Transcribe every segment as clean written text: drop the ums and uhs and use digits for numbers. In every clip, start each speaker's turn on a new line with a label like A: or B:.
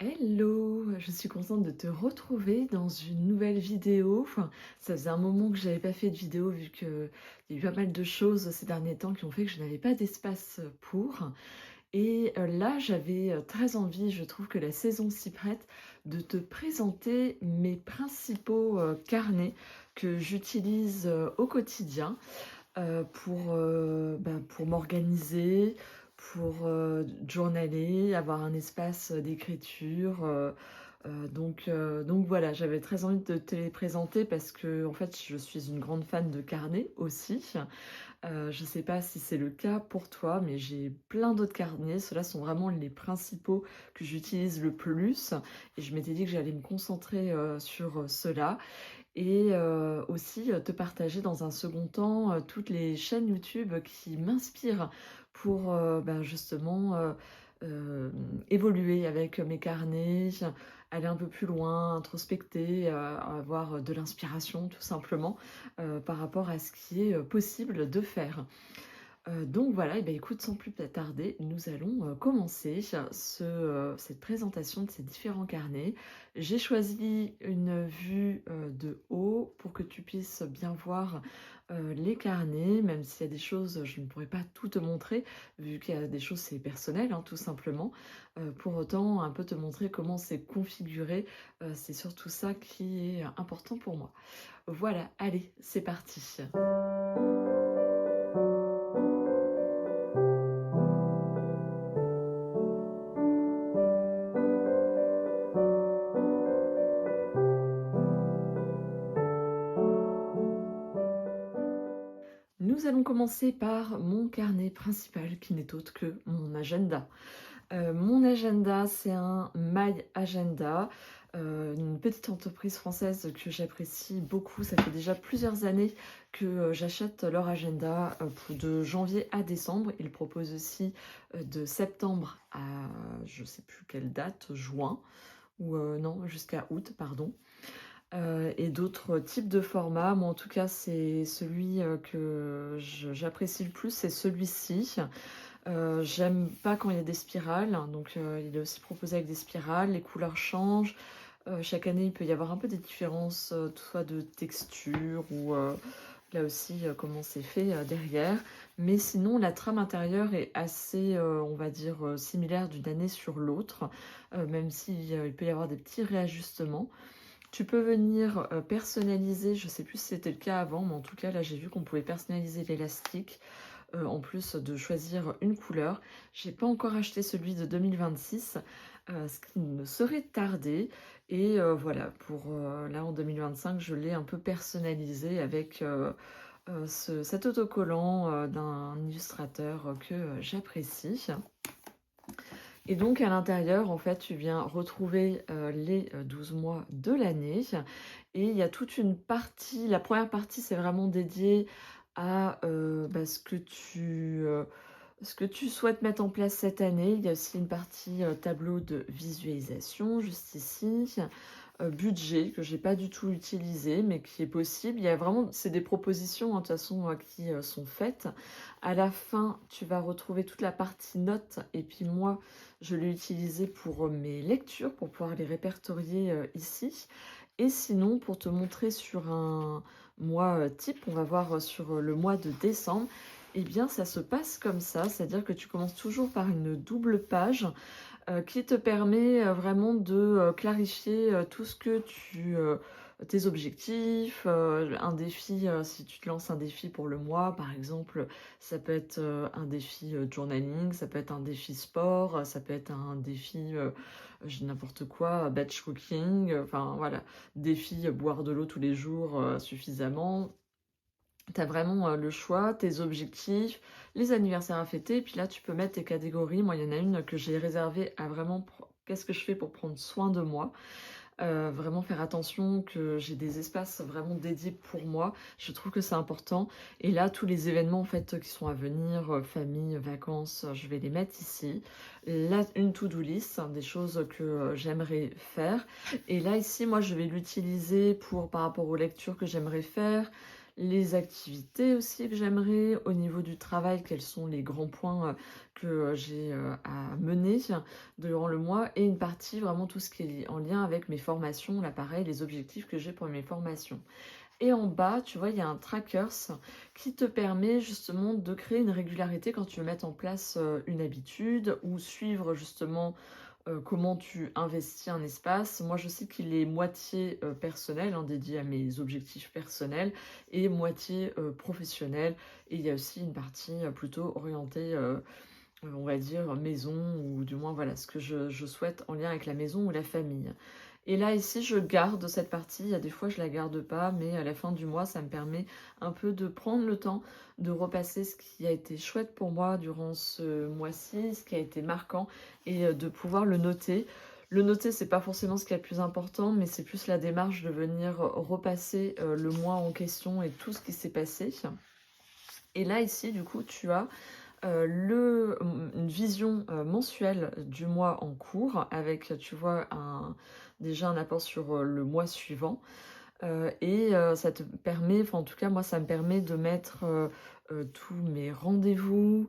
A: Hello, je suis contente de te retrouver dans une nouvelle vidéo. Enfin, ça faisait un moment que j'avais pas fait de vidéo vu qu'il y a eu pas mal de choses ces derniers temps qui ont fait que je n'avais pas d'espace pour. Et là, j'avais très envie, je trouve que la saison s'y prête, de te présenter mes principaux carnets que j'utilise au quotidien pour m'organiser, pour journaler, avoir un espace d'écriture. Donc voilà, j'avais très envie de te les présenter parce que en fait, je suis une grande fan de carnets aussi. Je ne sais pas si c'est le cas pour toi, mais j'ai plein d'autres carnets. Ceux-là sont vraiment les principaux que j'utilise le plus et je m'étais dit que j'allais me concentrer sur ceux-là. Et aussi, te partager dans un second temps, toutes les chaînes YouTube qui m'inspirent pour, justement, évoluer avec mes carnets, aller un peu plus loin, introspecter, avoir de l'inspiration tout simplement, par rapport à ce qui est, possible de faire. Donc voilà, et beh, écoute, sans plus tarder, nous allons, commencer cette présentation de ces différents carnets. J'ai choisi une vue, de haut pour que tu puisses bien voir, les carnets, même s'il y a des choses, je ne pourrais pas tout te montrer, vu qu'il y a des choses, c'est personnel, hein, tout simplement. Pour autant, un peu te montrer comment c'est configuré, c'est surtout ça qui est important pour moi. Voilà, allez, c'est parti. Nous allons commencer par mon carnet principal qui n'est autre que mon agenda. Mon agenda, c'est un My Agenda, une petite entreprise française que j'apprécie beaucoup. Ça fait déjà plusieurs années que, j'achète leur agenda, pour de janvier à décembre. Ils proposent aussi, de septembre à je sais plus quelle date, juin ou, non jusqu'à août, pardon. Et d'autres types de formats. Moi, en tout cas, c'est celui, que j'apprécie le plus, c'est celui-ci. J'aime pas quand il y a des spirales, hein, donc il est aussi proposé avec des spirales. Les couleurs changent. Chaque année, il peut y avoir un peu des différences, soit de texture ou, là aussi, comment c'est fait, derrière. Mais sinon, la trame intérieure est assez, on va dire, similaire d'une année sur l'autre, même si, il peut y avoir des petits réajustements. Tu peux venir, personnaliser, je sais plus si c'était le cas avant, mais en tout cas là j'ai vu qu'on pouvait personnaliser l'élastique, en plus de choisir une couleur. J'ai pas encore acheté celui de 2026, ce qui ne saurait tarder et voilà pour, là en 2025 je l'ai un peu personnalisé avec, cet autocollant, d'un illustrateur, que, j'apprécie. Et donc à l'intérieur, en fait, tu viens retrouver, les, 12 mois de l'année et il y a toute une partie, la première partie, c'est vraiment dédié à, ce que tu souhaites mettre en place cette année. Il y a aussi une partie, tableau de visualisation juste ici, budget que j'ai pas du tout utilisé, mais qui est possible. Il y a vraiment c'est des propositions, hein, de toute façon, qui, sont faites. À la fin, tu vas retrouver toute la partie notes et puis moi, je l'ai utilisé pour, mes lectures, pour pouvoir les répertorier, ici. Et sinon, pour te montrer sur un mois, type, on va voir, sur, le mois de décembre. Eh bien, ça se passe comme ça, c'est-à-dire que tu commences toujours par une double page, qui te permet, vraiment de, clarifier, tout ce que tes objectifs, un défi, si tu te lances un défi pour le mois, par exemple, ça peut être, un défi, journaling, ça peut être un défi sport, ça peut être un défi, je n'importe quoi, batch cooking, enfin voilà. Défi, boire de l'eau tous les jours, suffisamment. Tu as vraiment, le choix, tes objectifs, les anniversaires à fêter et puis là, tu peux mettre tes catégories. Moi, il y en a une que j'ai réservée à vraiment qu'est-ce que je fais pour prendre soin de moi? Vraiment faire attention que j'ai des espaces vraiment dédiés pour moi. Je trouve que c'est important et là, tous les événements, en fait, qui sont à venir, famille, vacances, je vais les mettre ici. Là, une to-do list, hein, des choses que, j'aimerais faire et là, ici, moi, je vais l'utiliser pour par rapport aux lectures que j'aimerais faire, les activités aussi que j'aimerais, au niveau du travail, quels sont les grands points que j'ai à mener durant le mois, et une partie vraiment tout ce qui est en lien avec mes formations, là pareil, les objectifs que j'ai pour mes formations. Et en bas, tu vois, il y a un trackers qui te permet justement de créer une régularité quand tu veux mettre en place une habitude ou suivre justement comment tu investis un espace. Moi, je sais qu'il est moitié personnel, hein, dédié à mes objectifs personnels, et moitié professionnel. Et il y a aussi une partie plutôt orientée, on va dire, maison, ou du moins, voilà, ce que je souhaite en lien avec la maison ou la famille. Et là, ici, je garde cette partie. Il y a des fois, je la garde pas, mais à la fin du mois, ça me permet un peu de prendre le temps de repasser ce qui a été chouette pour moi durant ce mois-ci, ce qui a été marquant, et de pouvoir le noter. Le noter, c'est pas forcément ce qui est le plus important, mais c'est plus la démarche de venir repasser le mois en question et tout ce qui s'est passé. Et là, ici, du coup, tu as une vision mensuelle du mois en cours avec, tu vois, déjà un apport sur le mois suivant. Et ça te permet, enfin en tout cas moi ça me permet de mettre tous mes rendez-vous,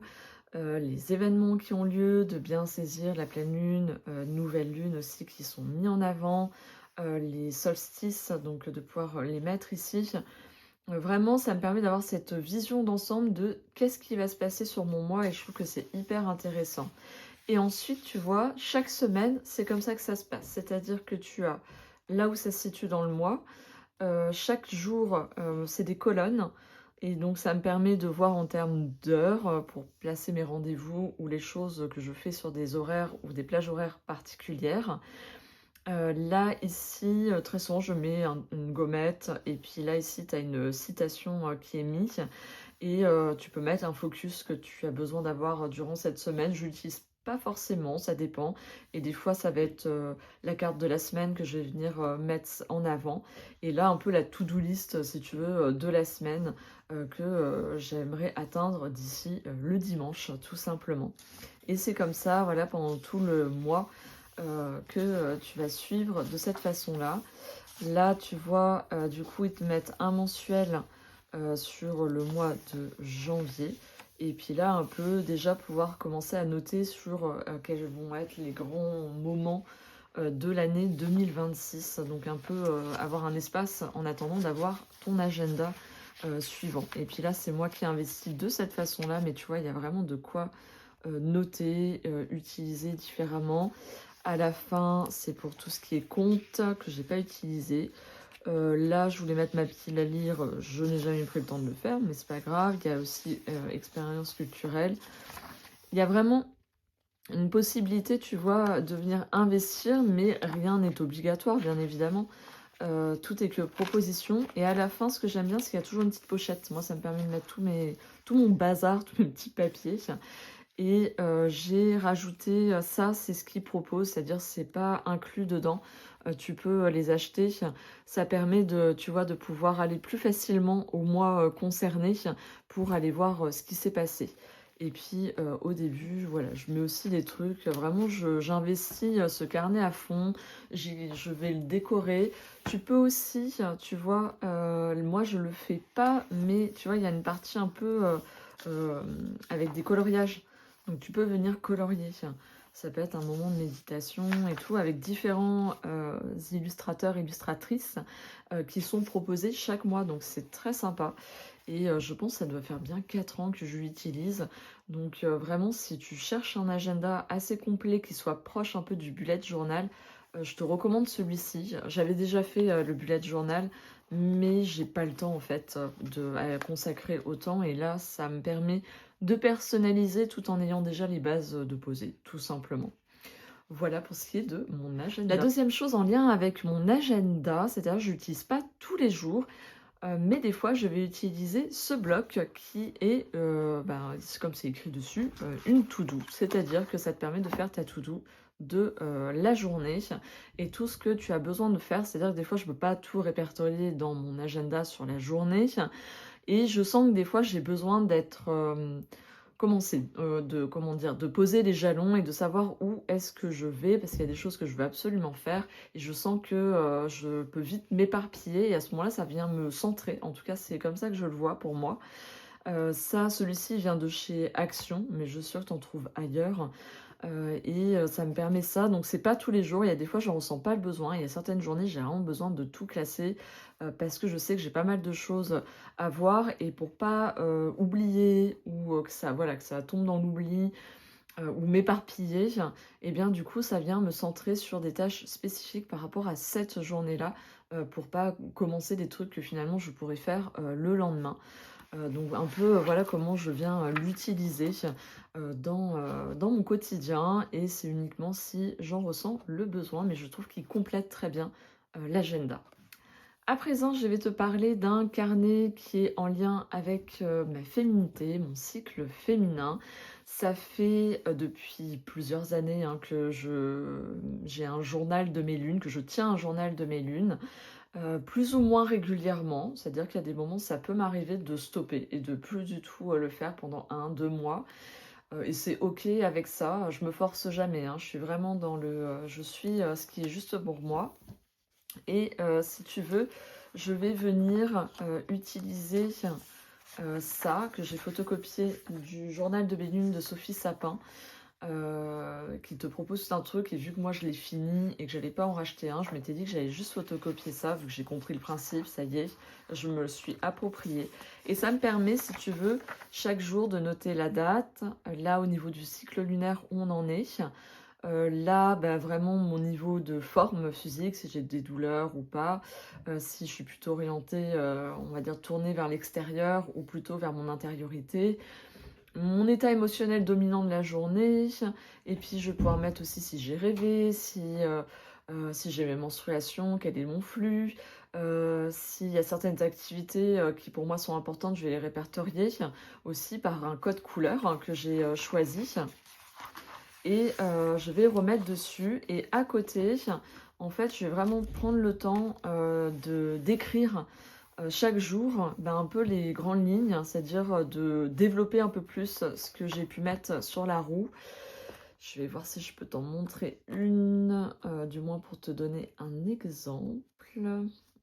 A: les événements qui ont lieu, de bien saisir la pleine lune, nouvelle lune aussi qui sont mis en avant, les solstices, donc de pouvoir les mettre ici. Vraiment, ça me permet d'avoir cette vision d'ensemble de qu'est-ce qui va se passer sur mon mois, et je trouve que c'est hyper intéressant. Et ensuite, tu vois, chaque semaine, c'est comme ça que ça se passe. C'est-à-dire que tu as là où ça se situe dans le mois, chaque jour, c'est des colonnes, et donc ça me permet de voir en termes d'heures, pour placer mes rendez-vous ou les choses que je fais sur des horaires ou des plages horaires particulières. Là, ici, très souvent, je mets une gommette, et puis là, ici, tu as une citation qui est mise, et tu peux mettre un focus que tu as besoin d'avoir durant cette semaine. Je l'utilise pas forcément, ça dépend. Et des fois, ça va être la carte de la semaine que je vais venir mettre en avant. Et là, un peu la to-do list, si tu veux, de la semaine que j'aimerais atteindre d'ici le dimanche, tout simplement. Et c'est comme ça, voilà, pendant tout le mois que tu vas suivre de cette façon-là. Là, tu vois, du coup, ils te mettent un mensuel sur le mois de janvier. Et puis là, un peu déjà pouvoir commencer à noter sur quels vont être les grands moments de l'année 2026. Donc un peu avoir un espace en attendant d'avoir ton agenda suivant. Et puis là, c'est moi qui investis de cette façon-là, mais tu vois, il y a vraiment de quoi noter, utiliser différemment. À la fin, c'est pour tout ce qui est compte que j'ai pas utilisé. Là, je voulais mettre ma pile à lire, je n'ai jamais pris le temps de le faire, mais c'est pas grave. Il y a aussi expérience culturelle. Il y a vraiment une possibilité, tu vois, de venir investir, mais rien n'est obligatoire, bien évidemment. Tout est que proposition. Et à la fin, ce que j'aime bien, c'est qu'il y a toujours une petite pochette. Moi, ça me permet de mettre tout mon bazar, tous mes petits papiers. Et j'ai rajouté ça, c'est ce qu'ils proposent, c'est-à-dire c'est pas inclus dedans. Tu peux les acheter. Ça permet de, tu vois, de pouvoir aller plus facilement au mois concerné pour aller voir ce qui s'est passé. Et puis au début, voilà, je mets aussi des trucs, vraiment j'investis ce carnet à fond, je vais le décorer. Tu peux aussi, tu vois, moi je le fais pas, mais tu vois, il y a une partie un peu avec des coloriages. Donc tu peux venir colorier. Ça peut être un moment de méditation et tout, avec différents illustrateurs, illustratrices qui sont proposés chaque mois. Donc c'est très sympa. Et je pense que ça doit faire bien 4 ans que je l'utilise. Donc vraiment, si tu cherches un agenda assez complet qui soit proche un peu du bullet journal, je te recommande celui-ci. J'avais déjà fait le bullet journal, mais j'ai pas le temps en fait à consacrer autant. Et là, ça me permet de personnaliser tout en ayant déjà les bases de poser, tout simplement. Voilà pour ce qui est de mon agenda. La deuxième chose en lien avec mon agenda, c'est-à-dire je l'utilise pas tous les jours, mais des fois je vais utiliser ce bloc qui est, comme c'est écrit dessus, une to-do. C'est-à-dire que ça te permet de faire ta to-do de la journée et tout ce que tu as besoin de faire. C'est-à-dire que des fois je ne peux pas tout répertorier dans mon agenda sur la journée, et je sens que des fois j'ai besoin d'être commencer, de comment dire? De poser les jalons et de savoir où est-ce que je vais, parce qu'il y a des choses que je veux absolument faire et je sens que, je peux vite m'éparpiller et à ce moment-là, ça vient me centrer. En tout cas, c'est comme ça que je le vois pour moi. Ça, celui-ci vient de chez Action, mais je suis sûre que tu en trouves ailleurs. Ça me permet ça, donc c'est pas tous les jours. Il y a des fois, j'en ressens pas le besoin. Il y a certaines journées, j'ai vraiment besoin de tout classer, parce que je sais que j'ai pas mal de choses à voir et pour pas, oublier ou, que ça voilà, que ça tombe dans l'oubli, ou m'éparpiller et bien, du coup, ça vient me centrer sur des tâches spécifiques par rapport à cette journée-là, pour pas commencer des trucs que finalement je pourrais faire, le lendemain. Donc un peu, voilà comment je viens, l'utiliser, dans mon quotidien et c'est uniquement si j'en ressens le besoin, mais je trouve qu'il complète très bien, l'agenda. À présent, je vais te parler d'un carnet qui est en lien avec, ma féminité, mon cycle féminin. Ça fait, depuis plusieurs années, hein, que j'ai un journal de mes lunes, que je tiens un journal de mes lunes. Plus ou moins régulièrement, c'est-à-dire qu'il y a des moments, ça peut m'arriver de stopper et de plus du tout, le faire pendant 1, 2 mois, et c'est OK avec ça. Je me force jamais, hein. Je suis vraiment dans je suis, ce qui est juste pour moi et si tu veux, je vais venir, utiliser, ça que j'ai photocopié du journal de Béline de Sophie Sapin. Qui te propose tout un truc et vu que moi je l'ai fini et que j'allais pas en racheter un, je m'étais dit que j'allais juste photocopier ça, vu que j'ai compris le principe, ça y est, je me le suis approprié. Et ça me permet, si tu veux, chaque jour de noter la date, là au niveau du cycle lunaire où on en est, là bah, vraiment mon niveau de forme physique, si j'ai des douleurs ou pas, si je suis plutôt orientée, on va dire tournée vers l'extérieur ou plutôt vers mon intériorité, mon état émotionnel dominant de la journée et puis je vais pouvoir mettre aussi si j'ai rêvé, si j'ai mes menstruations, quel est mon flux, s'il y a certaines activités, qui pour moi sont importantes, je vais les répertorier aussi par un code couleur que j'ai, choisi et je vais remettre dessus et à côté, en fait, je vais vraiment prendre le temps, de d'écrire chaque jour, ben, un peu les grandes lignes, c'est-à-dire, de développer un peu plus ce que j'ai pu mettre sur la roue. Je vais voir si je peux t'en montrer une, du moins pour te donner un exemple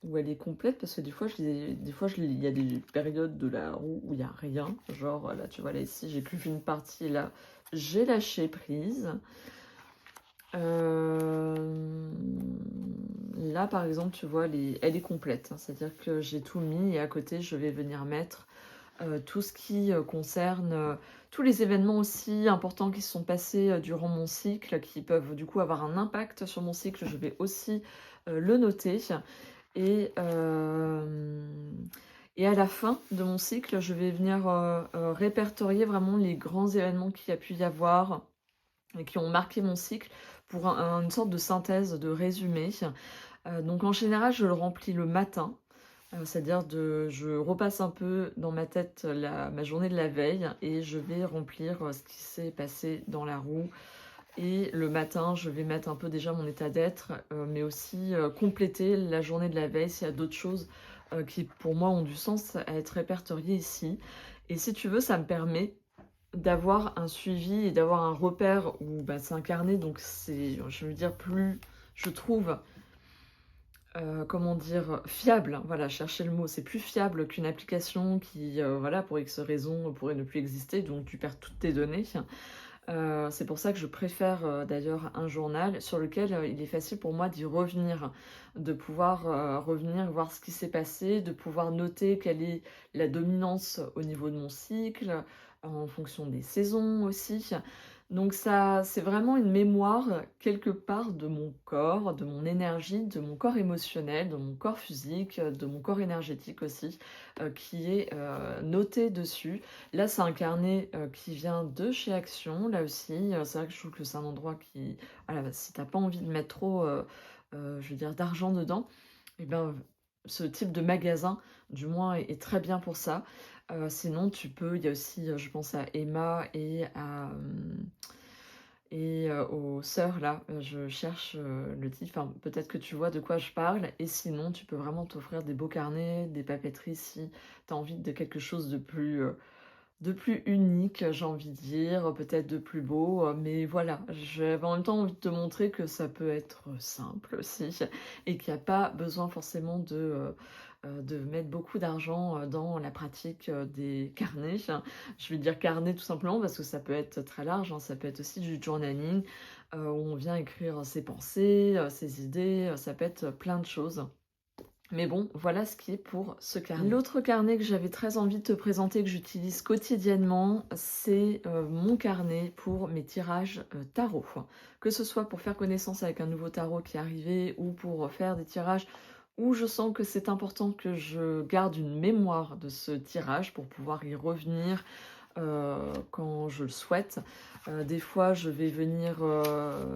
A: où elle est complète parce que il y a des périodes de la roue où il y a rien. Genre, là, tu vois, là, ici, j'ai plus qu'une partie et là, j'ai lâché prise. Là, par exemple, tu vois, elle est complète, hein. C'est-à-dire que j'ai tout mis et à côté, je vais venir mettre tout ce qui concerne tous les événements aussi importants qui se sont passés durant mon cycle, qui peuvent du coup avoir un impact sur mon cycle. Je vais aussi le noter. Et, et à la fin de mon cycle, je vais venir répertorier vraiment les grands événements qu'il y a pu y avoir et qui ont marqué mon cycle pour une sorte de synthèse, de résumé. Donc en général, je le remplis le matin, c'est-à-dire je repasse un peu dans ma tête ma journée de la veille et je vais remplir ce qui s'est passé dans la roue. Et le matin, je vais mettre un peu déjà mon état d'être, mais aussi compléter la journée de la veille s'il y a d'autres choses qui pour moi ont du sens à être répertoriées ici. Et si tu veux, ça me permet d'avoir un suivi et d'avoir un repère où bah, c'est un carnet, donc c'est, je veux dire, plus, je trouve, comment dire? Fiable, hein, voilà, chercher le mot. C'est plus fiable qu'une application qui, voilà, pour X raisons, pourrait ne plus exister, donc tu perds toutes tes données. C'est pour ça que je préfère, d'ailleurs un journal sur lequel, il est facile pour moi d'y revenir, de pouvoir, revenir voir ce qui s'est passé, de pouvoir noter quelle est la dominance au niveau de mon cycle, en fonction des saisons aussi. Donc ça c'est vraiment une mémoire, quelque part de mon corps, de mon énergie, de mon corps émotionnel, de mon corps physique, de mon corps énergétique aussi, qui est, noté dessus. Là, c'est un carnet, qui vient de chez Action. Là aussi, c'est vrai que je trouve que c'est un endroit qui voilà, si tu as pas envie de mettre trop, je veux dire d'argent dedans et ben, ce type de magasin, du moins, est très bien pour ça. Sinon tu peux il y a aussi, je pense à Emma et aux sœurs là, je cherche, le titre, enfin, peut-être que tu vois de quoi je parle et sinon tu peux vraiment t'offrir des beaux carnets, des papeteries si tu as envie de quelque chose de plus, de plus unique, j'ai envie de dire, peut-être de plus beau, mais voilà, j'avais en même temps envie de te montrer que ça peut être simple aussi et qu'il n'y a pas besoin forcément de mettre beaucoup d'argent, dans la pratique, des carnets. Je vais dire carnet tout simplement parce que ça peut être très large, hein, ça peut être aussi du journaling, où on vient écrire ses pensées, ses idées, ça peut être plein de choses. Mais bon, voilà ce qui est pour ce carnet. L'autre carnet que j'avais très envie de te présenter, que j'utilise quotidiennement, c'est mon carnet pour mes tirages tarot. Que ce soit pour faire connaissance avec un nouveau tarot qui est arrivé ou pour faire des tirages où je sens que c'est important que je garde une mémoire de ce tirage pour pouvoir y revenir quand je le souhaite. Des fois, je vais venir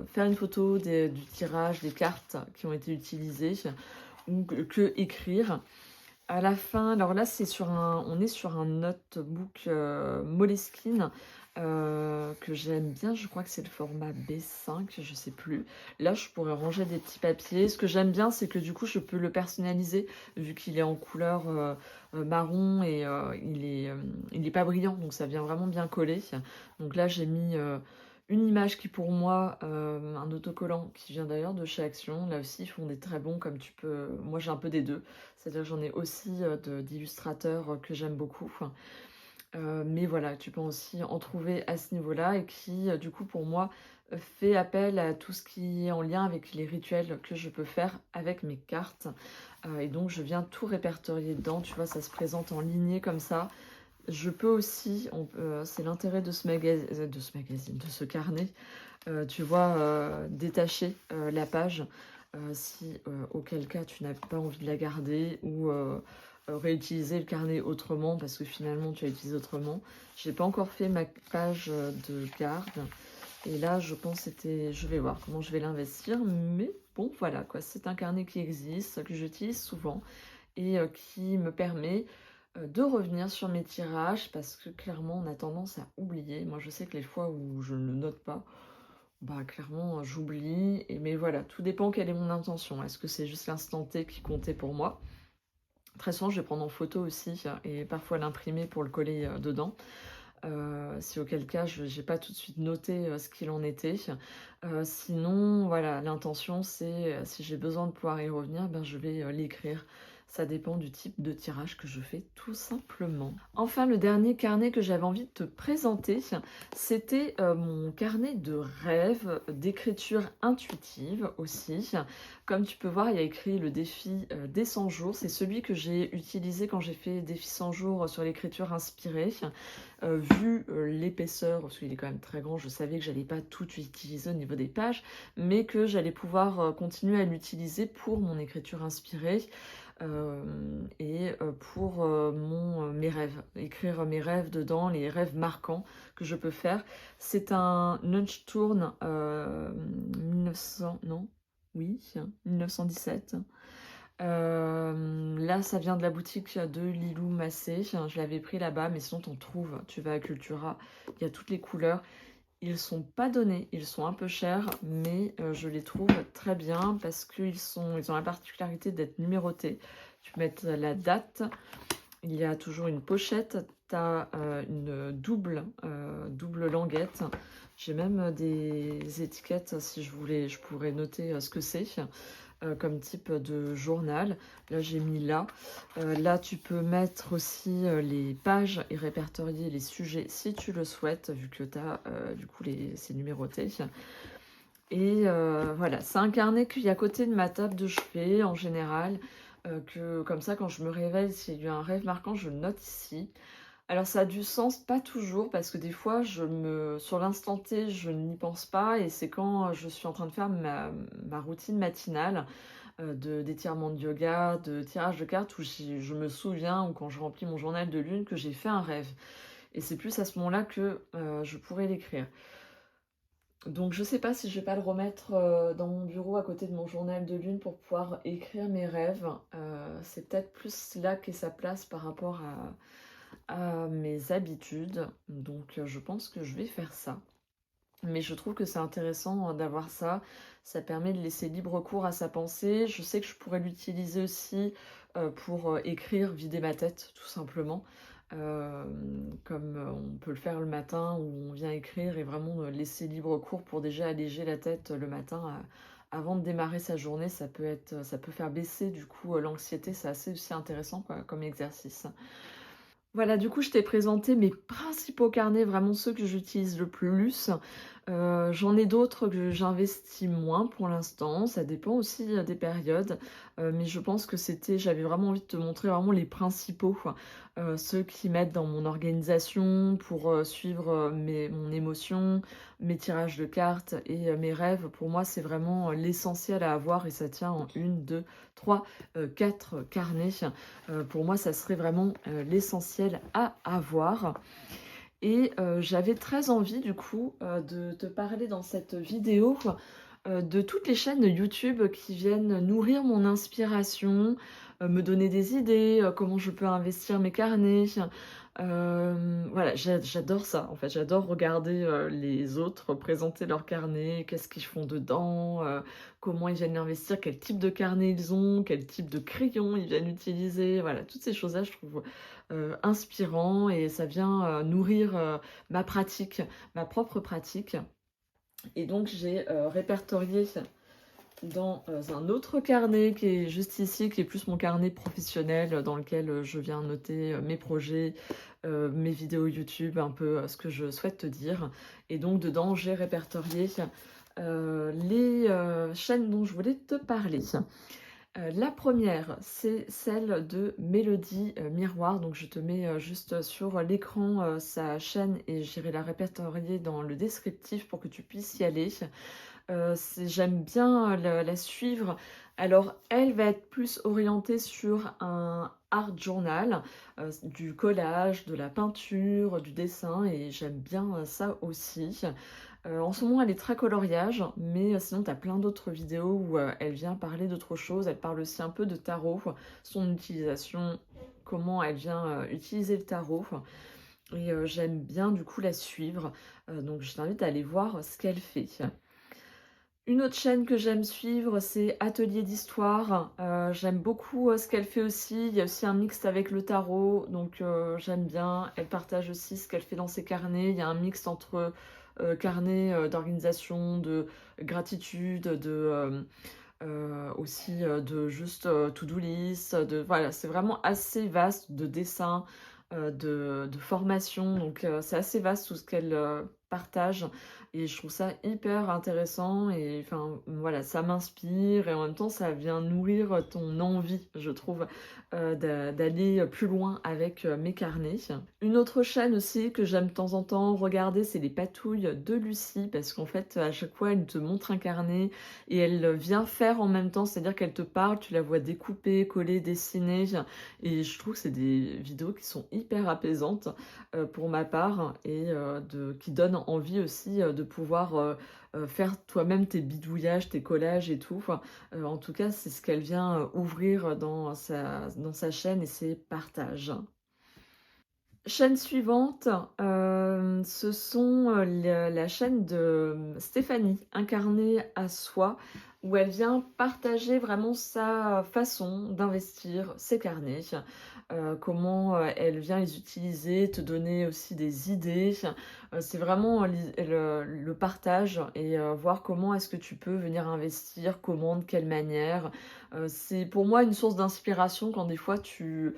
A: faire une photo du tirage, des cartes qui ont été utilisées ou que écrire. À la fin, alors là, on est sur un notebook Moleskine que j'aime bien. Je crois que c'est le format B5, je sais plus. Là, je pourrais ranger des petits papiers. Ce que j'aime bien, c'est que du coup, je peux le personnaliser vu qu'il est en couleur marron et il est pas brillant, donc ça vient vraiment bien coller. Donc là, j'ai mis une image qui pour moi, un autocollant qui vient d'ailleurs de chez Action. Là aussi, ils font des très bons comme tu peux. Moi, j'ai un peu des deux. C'est-à-dire j'en ai aussi d'illustrateurs que j'aime beaucoup. Mais voilà, tu peux aussi en trouver à ce niveau-là et qui, du coup, pour moi, fait appel à tout ce qui est en lien avec les rituels que je peux faire avec mes cartes. Et donc, je viens tout répertorier dedans. Tu vois, ça se présente en lignée comme ça. Je peux aussi, c'est l'intérêt de ce magazine, de ce carnet, tu vois, détacher la page si auquel cas tu n'as pas envie de la garder ou réutiliser le carnet autrement parce que finalement tu as utilisé autrement. J'ai pas encore fait ma page de garde et là je pense je vais voir comment je vais l'investir, mais bon voilà quoi, c'est un carnet qui existe, que j'utilise souvent et qui me permet de revenir sur mes tirages parce que clairement on a tendance à oublier. Moi je sais que les fois où je ne le note pas, bah clairement j'oublie, mais voilà, tout dépend quelle est mon intention. Est-ce que c'est juste l'instant T qui comptait pour moi? Très souvent je vais prendre en photo aussi et parfois l'imprimer pour le coller dedans. Si auquel cas je n'ai pas tout de suite noté ce qu'il en était. Sinon, voilà, l'intention c'est si j'ai besoin de pouvoir y revenir, ben, je vais l'écrire. Ça dépend du type de tirage que je fais tout simplement. Enfin, le dernier carnet que j'avais envie de te présenter, c'était mon carnet de rêves, d'écriture intuitive aussi. Comme tu peux voir, il y a écrit le défi des 100 jours. C'est celui que j'ai utilisé quand j'ai fait défi 100 jours sur l'écriture inspirée. Vu l'épaisseur, parce qu'il est quand même très grand, je savais que j'allais pas tout utiliser au niveau des pages, mais que j'allais pouvoir continuer à l'utiliser pour mon écriture inspirée et pour mes rêves. Écrire mes rêves dedans, les rêves marquants que je peux faire. C'est un Nunchturn 1900, non? Oui, 1917. Là, ça vient de la boutique de Lilou Massé. Je l'avais pris là-bas, mais sinon, t'en trouves. Tu vas à Cultura, il y a toutes les couleurs. Ils sont pas donnés, ils sont un peu chers, mais je les trouve très bien parce ils ont la particularité d'être numérotés. Tu peux mettre la date, il y a toujours une pochette, tu as une double languette. J'ai même des étiquettes, si je voulais, je pourrais noter ce que c'est comme type de journal. Là, j'ai mis là. Là, tu peux mettre aussi les pages et répertorier les sujets si tu le souhaites, vu que tu as du coup c'est numéroté. Et voilà, c'est un carnet qu'il y a à côté de ma table de chevet en général. Que comme ça, quand je me réveille, s'il y a eu un rêve marquant, je le note ici. Alors ça a du sens, pas toujours, parce que des fois, sur l'instant T, je n'y pense pas, et c'est quand je suis en train de faire ma routine matinale d'étirement de yoga, de tirage de cartes, où je me souviens, ou quand je remplis mon journal de lune, que j'ai fait un rêve. Et c'est plus à ce moment-là que je pourrais l'écrire. Donc je sais pas si je vais pas le remettre dans mon bureau à côté de mon journal de lune pour pouvoir écrire mes rêves. C'est peut-être plus là qu'est sa place par rapport à mes habitudes. Donc je pense que je vais faire ça. Mais je trouve que c'est intéressant d'avoir ça. Ça permet de laisser libre cours à sa pensée. Je sais que je pourrais l'utiliser aussi pour écrire, vider ma tête, tout simplement. comme on peut le faire le matin où on vient écrire et vraiment laisser libre cours pour déjà alléger la tête le matin avant de démarrer sa journée. Ça peut faire baisser du coup l'anxiété, c'est assez aussi intéressant quoi, comme exercice. Voilà, du coup, je t'ai présenté mes principaux carnets, vraiment ceux que j'utilise le plus. J'en ai d'autres que j'investis moins pour l'instant, ça dépend aussi, des périodes, mais je pense que j'avais vraiment envie de te montrer vraiment les principaux, quoi. Ceux qui m'aident dans mon organisation pour, suivre, mon émotion, mes tirages de cartes et mes rêves. Pour moi, c'est vraiment, l'essentiel à avoir et ça tient en 1, 2, 3, 4 carnets. Pour moi, ça serait vraiment, l'essentiel à avoir. Et j'avais très envie du coup, de te parler dans cette vidéo, de toutes les chaînes YouTube qui viennent nourrir mon inspiration, me donner des idées, comment je peux investir mes carnets. Voilà, j'adore ça en fait, j'adore regarder, les autres présenter leurs carnets, qu'est-ce qu'ils font dedans, comment ils viennent investir, quel type de carnet ils ont, quel type de crayon ils viennent utiliser. Voilà, toutes ces choses-là, je trouve, inspirant et ça vient, nourrir, ma pratique, ma propre pratique. Et donc j'ai, répertorié dans, un autre carnet qui est juste ici, qui est plus mon carnet professionnel, dans lequel, je viens noter, mes projets, mes vidéos YouTube, un peu, ce que je souhaite te dire. Et donc dedans, j'ai répertorié, les, chaînes dont je voulais te parler. La première, c'est celle de Mélodie, Miroir, donc je te mets, juste sur l'écran, sa chaîne et j'irai la répertorier dans le descriptif pour que tu puisses y aller. J'aime bien, la suivre. Alors elle va être plus orientée sur un art journal, du collage, de la peinture, du dessin et j'aime bien, ça aussi. En ce moment, elle est très coloriage, mais sinon tu as plein d'autres vidéos où, elle vient parler d'autres choses. Elle parle aussi un peu de tarot, son utilisation, comment elle vient, utiliser le tarot et j'aime bien du coup la suivre, donc je t'invite à aller voir ce qu'elle fait. Une autre chaîne que j'aime suivre, c'est Atelier d'Histoire. J'aime beaucoup, ce qu'elle fait aussi. Il y a aussi un mixte avec le tarot, donc j'aime bien. Elle partage aussi ce qu'elle fait dans ses carnets. Il y a un mixte entre, carnet, d'organisation, de gratitude, aussi, de juste, to-do list, voilà, c'est vraiment assez vaste, de dessin, de formation, donc c'est assez vaste tout ce qu'elle, partage et je trouve ça hyper intéressant et enfin, voilà, ça m'inspire et en même temps, ça vient nourrir ton envie, je trouve, d'aller plus loin avec, mes carnets. Une autre chaîne aussi que j'aime de temps en temps regarder, c'est les patouilles de Lucie parce qu'en fait, à chaque fois, elle te montre un carnet et elle vient faire en même temps, c'est-à-dire qu'elle te parle, tu la vois découper, coller, dessiner et je trouve que c'est des vidéos qui sont hyper apaisantes, pour ma part et qui donnent envie aussi, de pouvoir, faire toi-même tes bidouillages, tes collages et tout. Enfin, en tout cas, c'est ce qu'elle vient, ouvrir dans sa chaîne et ses partages. Chaîne suivante, ce sont, la chaîne de, Stéphanie, Incarnée à soi, où elle vient partager vraiment sa façon d'investir ses carnets, comment, elle vient les utiliser, te donner aussi des idées. C'est vraiment, le partage et voir comment est-ce que tu peux venir investir, comment, de quelle manière. C'est pour moi une source d'inspiration quand des fois tu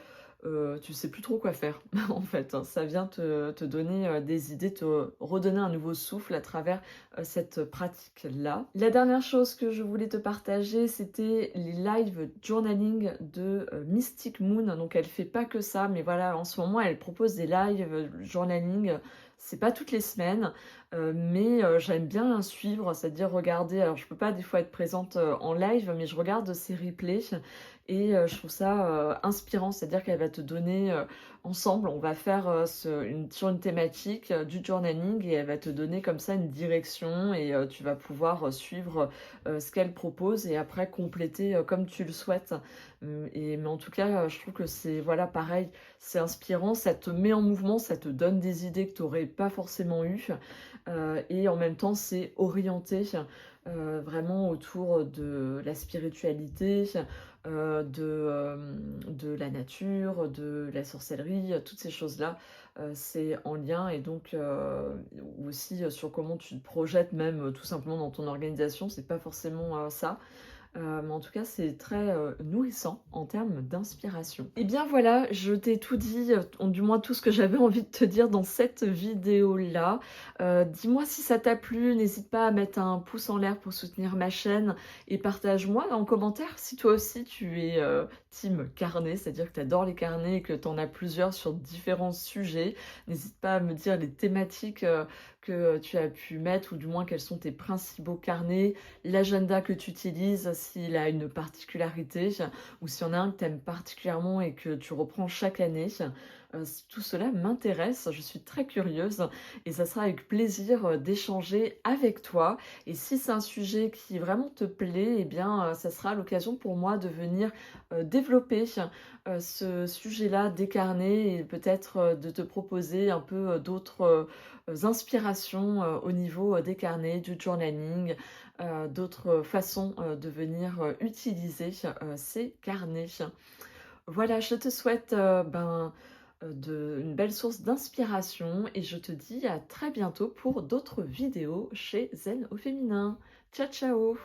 A: sais plus trop quoi faire en fait, hein. Ça vient te donner, des idées, te redonner un nouveau souffle à travers, cette pratique-là. La dernière chose que je voulais te partager, c'était les live journaling de, Mystic Moon. Donc elle fait pas que ça, mais voilà, en ce moment, elle propose des live, journaling, c'est pas toutes les semaines, mais j'aime bien suivre, c'est-à-dire regarder alors je peux pas des fois être présente, en live, mais je regarde ses replays et je trouve ça, inspirant. C'est-à-dire qu'elle va te donner, ensemble, on va faire, sur une thématique, du journaling et elle va te donner comme ça une direction et tu vas pouvoir, suivre, ce qu'elle propose et après compléter, comme tu le souhaites. Mais en tout cas, je trouve que c'est voilà, pareil, c'est inspirant, ça te met en mouvement, ça te donne des idées que tu aurais pas forcément eu. Et en même temps, c'est orienté vraiment autour de la spiritualité, de la nature, de la sorcellerie, toutes ces choses-là, c'est en lien et donc aussi sur comment tu te projettes même tout simplement dans ton organisation, c'est pas forcément ça. Mais en tout cas, c'est très, nourrissant en termes d'inspiration. Et bien voilà, je t'ai tout dit, du moins tout ce que j'avais envie de te dire dans cette vidéo-là. Dis-moi si ça t'a plu, n'hésite pas à mettre un pouce en l'air pour soutenir ma chaîne et partage-moi en commentaire si toi aussi tu es, team carnet, c'est-à-dire que tu adores les carnets et que tu en as plusieurs sur différents sujets. N'hésite pas à me dire les thématiques, que tu as pu mettre ou du moins quels sont tes principaux carnets, l'agenda que tu utilises, s'il a une particularité ou s'il y en a un que tu aimes particulièrement et que tu reprends chaque année. Tout cela m'intéresse, je suis très curieuse et ça sera avec plaisir d'échanger avec toi. Et si c'est un sujet qui vraiment te plaît, eh bien, ça sera l'occasion pour moi de venir développer ce sujet-là des carnets et peut-être de te proposer un peu d'autres inspirations au niveau des carnets, du journaling, d'autres façons de venir utiliser ces carnets. Voilà, je te souhaite une belle source d'inspiration et je te dis à très bientôt pour d'autres vidéos chez Zen au féminin. Ciao ciao!